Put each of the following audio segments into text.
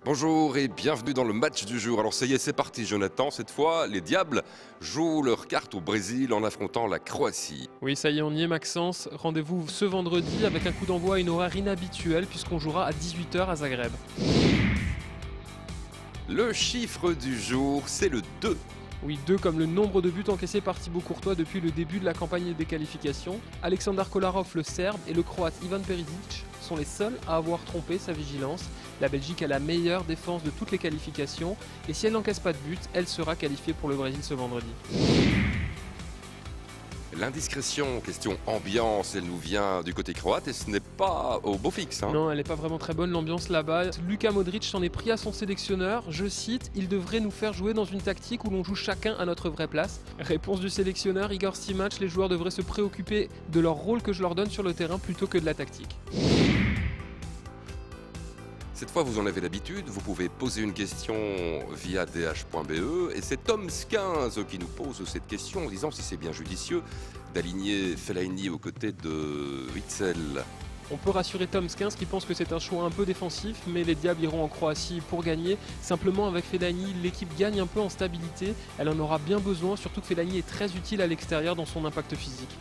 Bonjour et bienvenue dans le match du jour. Alors ça y est, c'est parti Jonathan. Cette fois, les Diables jouent leur carte au Brésil en affrontant la Croatie. Oui, ça y est, on y est Maxence. Rendez-vous ce vendredi avec un coup d'envoi à une horaire inhabituelle puisqu'on jouera à 18 h à Zagreb. Le chiffre du jour, c'est le 2. Oui, 2 comme le nombre de buts encaissés par Thibaut Courtois depuis le début de la campagne des qualifications. Alexander Kolarov, le Serbe, et le Croate Ivan Perisic sont les seuls à avoir trompé sa vigilance. La Belgique a la meilleure défense de toutes les qualifications et si elle n'encaisse pas de but, elle sera qualifiée pour le Brésil ce vendredi. L'indiscrétion, question ambiance, elle nous vient du côté croate et ce n'est pas au beau fixe. Non, elle n'est pas vraiment très bonne l'ambiance là-bas. Luka Modric s'en est pris à son sélectionneur. Je cite, il devrait nous faire jouer dans une tactique où l'on joue chacun à notre vraie place. Réponse du sélectionneur, Igor Stimac, les joueurs devraient se préoccuper de leur rôle que je leur donne sur le terrain plutôt que de la tactique. Cette fois, vous en avez l'habitude, vous pouvez poser une question via dh.be et c'est Toms15 qui nous pose cette question en disant si c'est bien judicieux d'aligner Fellaini aux côtés de Witsel. On peut rassurer Toms15 qui pense que c'est un choix un peu défensif, mais les Diables iront en Croatie pour gagner. Simplement avec Fellaini, l'équipe gagne un peu en stabilité, elle en aura bien besoin, surtout que Fellaini est très utile à l'extérieur dans son impact physique.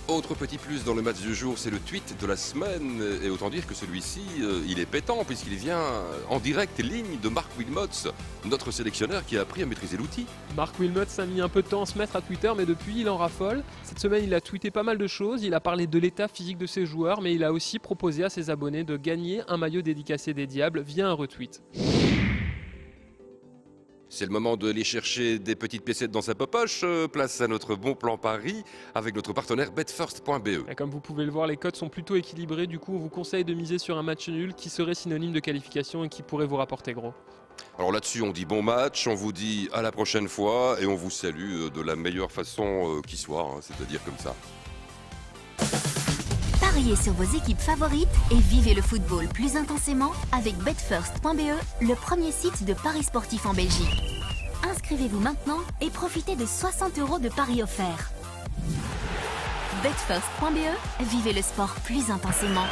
Autre petit plus dans le match du jour, c'est le tweet de la semaine. Et autant dire que celui-ci, il est pétant puisqu'il vient en direct ligne de Marc Wilmots, notre sélectionneur qui a appris à maîtriser l'outil. Marc Wilmots a mis un peu de temps à se mettre à Twitter, mais depuis il en raffole. Cette semaine, il a tweeté pas mal de choses. Il a parlé de l'état physique de ses joueurs, mais il a aussi proposé à ses abonnés de gagner un maillot dédicacé des Diables via un retweet. C'est le moment d'aller chercher des petites piécettes dans sa poche. Place à notre bon plan Paris avec notre partenaire betfirst.be. Et comme vous pouvez le voir, les cotes sont plutôt équilibrées. Du coup, on vous conseille de miser sur un match nul qui serait synonyme de qualification et qui pourrait vous rapporter gros. Alors là-dessus, on dit bon match, on vous dit à la prochaine fois et on vous salue de la meilleure façon qui soit, c'est-à-dire comme ça. Pariez sur vos équipes favorites et vivez le football plus intensément avec betfirst.be, le premier site de paris sportifs en Belgique. Inscrivez-vous maintenant et profitez de 60 € de paris offerts. betfirst.be, vivez le sport plus intensément.